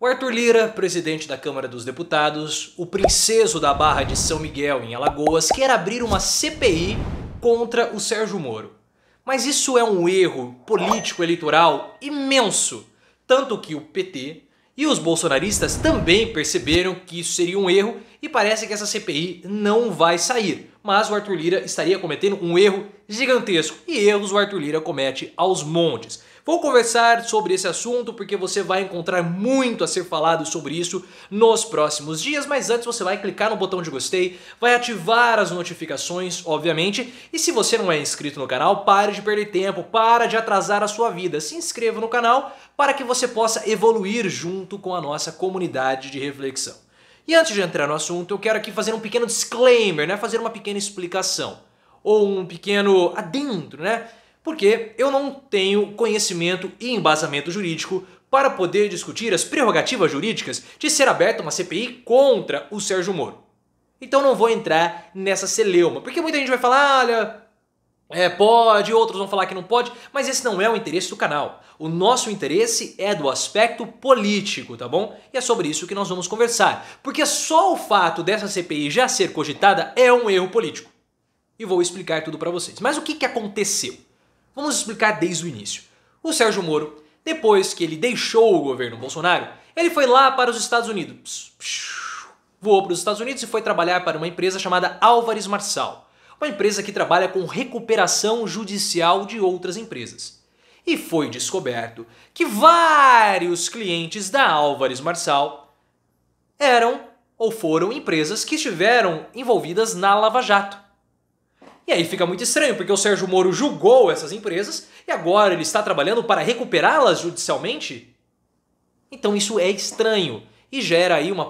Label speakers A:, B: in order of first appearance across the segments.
A: O Arthur Lira, presidente da Câmara dos Deputados, o princeso da Barra de São Miguel, em Alagoas, quer abrir uma CPI contra o Sérgio Moro. Mas isso é um erro político-eleitoral imenso, tanto que o PT e os bolsonaristas também perceberam que isso seria um erro e parece que essa CPI não vai sair. Mas o Arthur Lira estaria cometendo um erro gigantesco e erros o Arthur Lira comete aos montes. Vou conversar sobre esse assunto porque você vai encontrar muito a ser falado sobre isso nos próximos dias, mas antes você vai clicar no botão de gostei, vai ativar as notificações, obviamente, e se você não é inscrito no canal, pare de perder tempo, para de atrasar a sua vida, se inscreva no canal para que você possa evoluir junto com a nossa comunidade de reflexão. E antes de entrar no assunto, eu quero aqui fazer um pequeno disclaimer, né? Fazer uma pequena explicação, ou um pequeno adentro, né? Porque eu não tenho conhecimento e embasamento jurídico para poder discutir as prerrogativas jurídicas de ser aberta uma CPI contra o Sérgio Moro. Então não vou entrar nessa celeuma, porque muita gente vai falar, olha, pode, outros vão falar que não pode, mas esse não é o interesse do canal. O nosso interesse é do aspecto político, tá bom? E é sobre isso que nós vamos conversar, porque só o fato dessa CPI já ser cogitada é um erro político. E vou explicar tudo para vocês. Mas o que aconteceu? Vamos explicar desde o início. O Sérgio Moro, depois que ele deixou o governo Bolsonaro, ele foi lá para os Estados Unidos. Voou para os Estados Unidos e foi trabalhar para uma empresa chamada Álvares Marçal. Uma empresa que trabalha com recuperação judicial de outras empresas. E foi descoberto que vários clientes da Álvares Marçal eram ou foram empresas que estiveram envolvidas na Lava Jato. E aí fica muito estranho, porque o Sérgio Moro julgou essas empresas e agora ele está trabalhando para recuperá-las judicialmente? Então isso é estranho e gera aí uma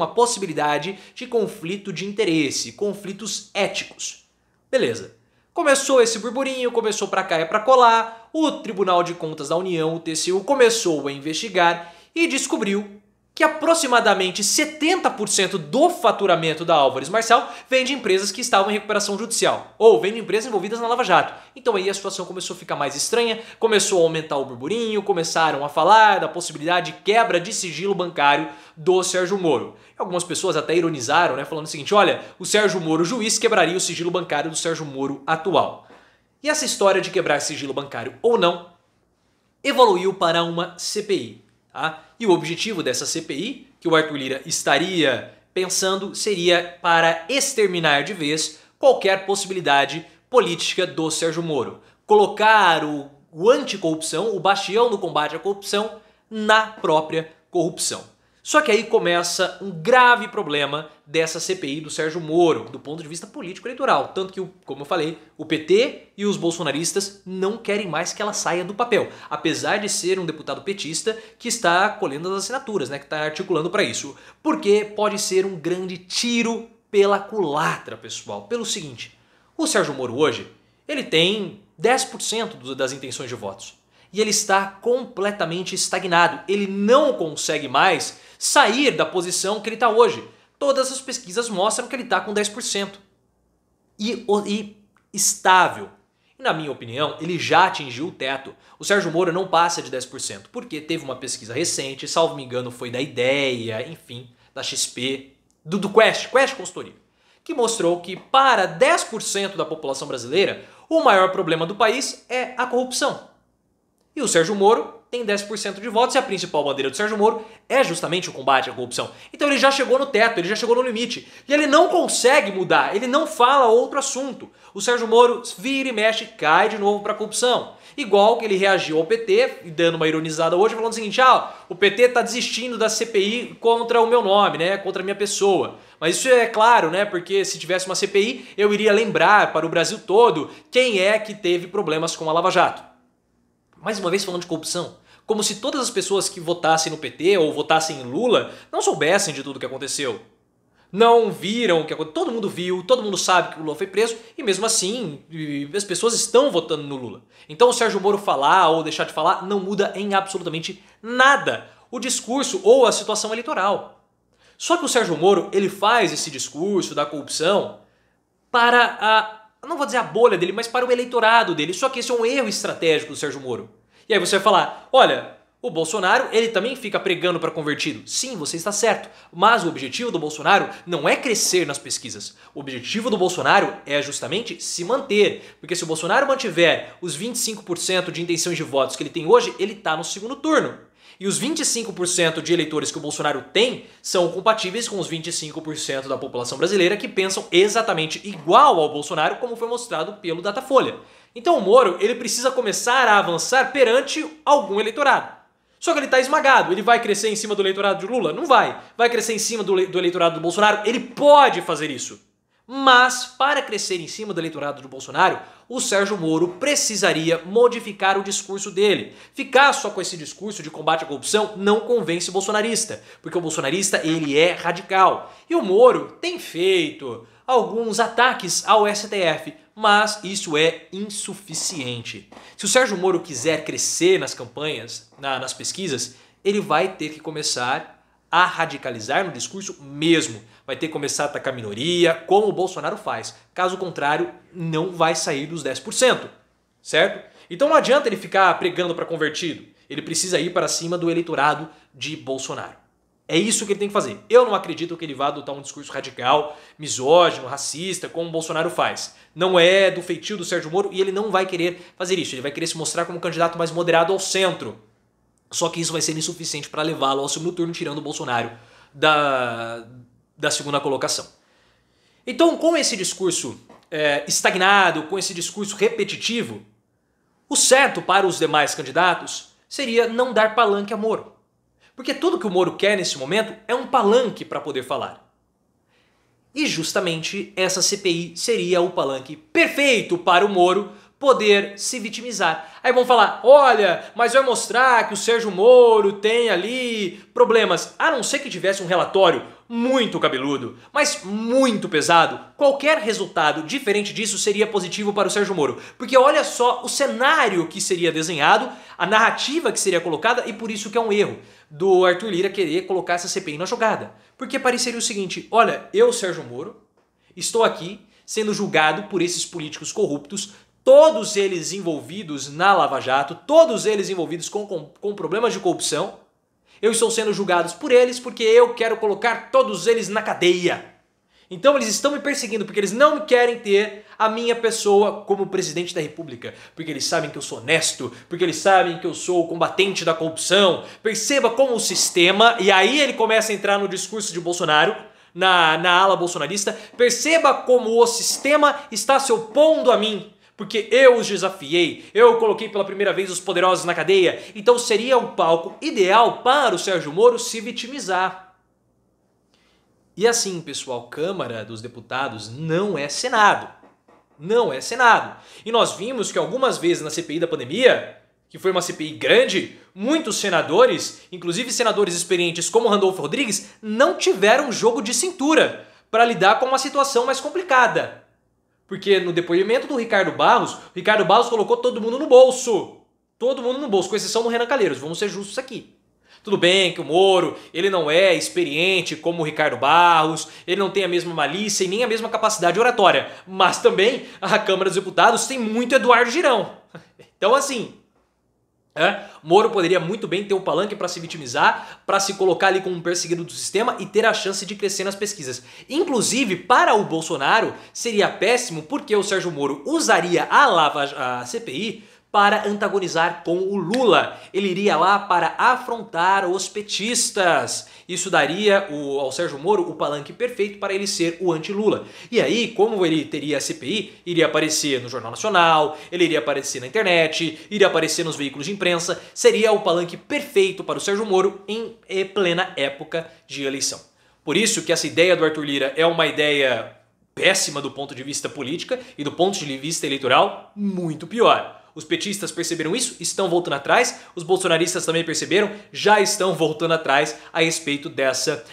A: possibilidade de conflito de interesse, conflitos éticos. Beleza. Começou esse burburinho, começou pra cá e pra colar, o Tribunal de Contas da União, o TCU, começou a investigar e descobriu que aproximadamente 70% do faturamento da Álvares Marçal vem de empresas que estavam em recuperação judicial, ou vem de empresas envolvidas na Lava Jato. Então aí a situação começou a ficar mais estranha, começou a aumentar o burburinho, começaram a falar da possibilidade de quebra de sigilo bancário do Sérgio Moro. Algumas pessoas até ironizaram, né, falando o seguinte, olha, o Sérgio Moro juiz quebraria o sigilo bancário do Sérgio Moro atual. E essa história de quebrar sigilo bancário ou não, evoluiu para uma CPI. E o objetivo dessa CPI, que o Arthur Lira estaria pensando, seria para exterminar de vez qualquer possibilidade política do Sérgio Moro. Colocar o anticorrupção, o bastião do combate à corrupção, na própria corrupção. Só que aí começa um grave problema dessa CPI do Sérgio Moro, do ponto de vista político-eleitoral. Tanto que, como eu falei, o PT e os bolsonaristas não querem mais que ela saia do papel. Apesar de ser um deputado petista que está colhendo as assinaturas, né, que está articulando para isso. Porque pode ser um grande tiro pela culatra, pessoal. Pelo seguinte, o Sérgio Moro hoje, ele tem 10% das intenções de votos. E ele está completamente estagnado. Ele não consegue mais sair da posição que ele está hoje. Todas as pesquisas mostram que ele está com 10%. E estável. E na minha opinião, ele já atingiu o teto. O Sérgio Moro não passa de 10%, porque teve uma pesquisa recente, salvo me engano foi da Ideia, enfim, da XP, do Quest Consultoria, que mostrou que para 10% da população brasileira, o maior problema do país é a corrupção. E o Sérgio Moro tem 10% de votos e a principal bandeira do Sérgio Moro é justamente o combate à corrupção. Então ele já chegou no teto, ele já chegou no limite. E ele não consegue mudar, ele não fala outro assunto. O Sérgio Moro vira e mexe, cai de novo para a corrupção. Igual que ele reagiu ao PT, dando uma ironizada hoje, falando o seguinte, o PT está desistindo da CPI contra o meu nome, né, contra a minha pessoa. Mas isso é claro, né, porque se tivesse uma CPI, eu iria lembrar para o Brasil todo quem é que teve problemas com a Lava Jato. Mais uma vez falando de corrupção, como se todas as pessoas que votassem no PT ou votassem em Lula não soubessem de tudo o que aconteceu. Não viram o que aconteceu, todo mundo viu, todo mundo sabe que o Lula foi preso e mesmo assim as pessoas estão votando no Lula. Então o Sérgio Moro falar ou deixar de falar não muda em absolutamente nada o discurso ou a situação eleitoral. Só que o Sérgio Moro, ele faz esse discurso da corrupção para não vou dizer a bolha dele, mas para o eleitorado dele. Só que esse é um erro estratégico do Sérgio Moro. E aí você vai falar, olha, O Bolsonaro, ele também fica pregando para convertido. Sim, você está certo. Mas o objetivo do Bolsonaro não é crescer nas pesquisas. O objetivo do Bolsonaro é justamente se manter. Porque se o Bolsonaro mantiver os 25% de intenções de votos que ele tem hoje, ele está no segundo turno. E os 25% de eleitores que o Bolsonaro tem são compatíveis com os 25% da população brasileira que pensam exatamente igual ao Bolsonaro, como foi mostrado pelo Datafolha. Então o Moro, ele precisa começar a avançar perante algum eleitorado. Só que ele está esmagado. Ele vai crescer em cima do eleitorado de Lula? Não vai. Vai crescer em cima do eleitorado do Bolsonaro? Ele pode fazer isso. Mas, para crescer em cima do eleitorado do Bolsonaro, o Sérgio Moro precisaria modificar o discurso dele. Ficar só com esse discurso de combate à corrupção não convence o bolsonarista, porque o bolsonarista, ele é radical. E o Moro tem feito alguns ataques ao STF, mas isso é insuficiente. Se o Sérgio Moro quiser crescer nas campanhas, nas pesquisas, ele vai ter que começar a radicalizar no discurso mesmo. Vai ter que começar a atacar a minoria, como o Bolsonaro faz. Caso contrário, não vai sair dos 10%, certo? Então não adianta ele ficar pregando para convertido. Ele precisa ir para cima do eleitorado de Bolsonaro. É isso que ele tem que fazer. Eu não acredito que ele vá adotar um discurso radical, misógino, racista, como o Bolsonaro faz. Não é do feitio do Sérgio Moro e ele não vai querer fazer isso. Ele vai querer se mostrar como um candidato mais moderado ao centro. Só que isso vai ser insuficiente para levá-lo ao segundo turno, tirando o Bolsonaro da segunda colocação. Então, com esse discurso estagnado, com esse discurso repetitivo, o certo para os demais candidatos seria não dar palanque a Moro. Porque tudo que o Moro quer nesse momento é um palanque para poder falar. E justamente essa CPI seria o palanque perfeito para o Moro poder se vitimizar. Aí vão falar, olha, mas vai mostrar que o Sérgio Moro tem ali problemas. A não ser que tivesse um relatório muito cabeludo, mas muito pesado, qualquer resultado diferente disso seria positivo para o Sérgio Moro. Porque olha só o cenário que seria desenhado, a narrativa que seria colocada, e por isso que é um erro do Arthur Lira querer colocar essa CPI na jogada. Porque pareceria o seguinte, olha, eu, Sérgio Moro, estou aqui sendo julgado por esses políticos corruptos, todos eles envolvidos na Lava Jato, todos eles envolvidos com problemas de corrupção. Eu estou sendo julgado por eles porque eu quero colocar todos eles na cadeia. Então eles estão me perseguindo porque eles não querem ter a minha pessoa como presidente da república. Porque eles sabem que eu sou honesto, porque eles sabem que eu sou o combatente da corrupção. Perceba como o sistema, e aí ele começa a entrar no discurso de Bolsonaro, na ala bolsonarista, perceba como o sistema está se opondo a mim. Porque eu os desafiei, eu coloquei pela primeira vez os poderosos na cadeia, então seria o palco ideal para o Sérgio Moro se vitimizar. E assim, pessoal, Câmara dos Deputados não é Senado. Não é Senado. E nós vimos que algumas vezes na CPI da pandemia, que foi uma CPI grande, muitos senadores, inclusive senadores experientes como Randolfo Rodrigues, não tiveram jogo de cintura para lidar com uma situação mais complicada. Porque no depoimento do Ricardo Barros colocou todo mundo no bolso. Todo mundo no bolso, com exceção do Renan Calheiros. Vamos ser justos aqui. Tudo bem que o Moro, ele não é experiente como o Ricardo Barros, ele não tem a mesma malícia e nem a mesma capacidade oratória. Mas também a Câmara dos Deputados tem muito Eduardo Girão. Então assim, Moro poderia muito bem ter um palanque para se vitimizar, para se colocar ali como um perseguido do sistema e ter a chance de crescer nas pesquisas. Inclusive, para o Bolsonaro, seria péssimo porque o Sérgio Moro usaria a CPI para antagonizar com o Lula. Ele iria lá para afrontar os petistas. Isso daria ao Sérgio Moro o palanque perfeito para ele ser o anti-Lula. E aí, como ele teria a CPI, iria aparecer no Jornal Nacional, ele iria aparecer na internet, iria aparecer nos veículos de imprensa, seria o palanque perfeito para o Sérgio Moro em plena época de eleição. Por isso que essa ideia do Arthur Lira é uma ideia péssima do ponto de vista política e do ponto de vista eleitoral, muito pior. Os petistas perceberam isso, estão voltando atrás, os bolsonaristas também perceberam, já estão voltando atrás a respeito dessa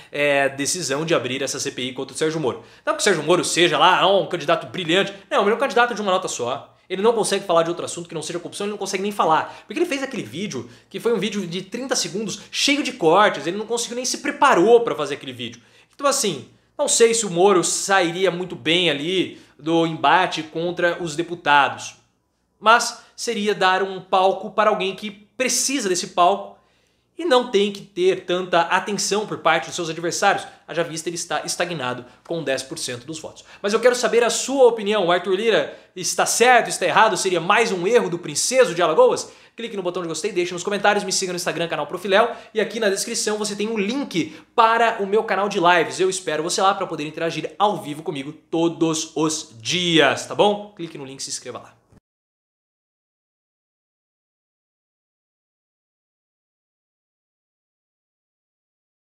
A: decisão de abrir essa CPI contra o Sérgio Moro. Não que o Sérgio Moro seja lá um candidato brilhante, não, ele é um candidato de uma nota só. Ele não consegue falar de outro assunto que não seja corrupção, ele não consegue nem falar. Porque ele fez aquele vídeo, que foi um vídeo de 30 segundos, cheio de cortes, ele não conseguiu nem se preparou para fazer aquele vídeo. Então assim, não sei se o Moro sairia muito bem ali do embate contra os deputados. Mas seria dar um palco para alguém que precisa desse palco e não tem que ter tanta atenção por parte dos seus adversários, haja vista ele está estagnado com 10% dos votos. Mas eu quero saber a sua opinião. O Arthur Lira está certo, está errado? Seria mais um erro do Princeso de Alagoas? Clique no botão de gostei, deixe nos comentários, me siga no Instagram, canal Profiléu, e aqui na descrição você tem um link para o meu canal de lives. Eu espero você lá para poder interagir ao vivo comigo todos os dias, tá bom? Clique no link e se inscreva lá.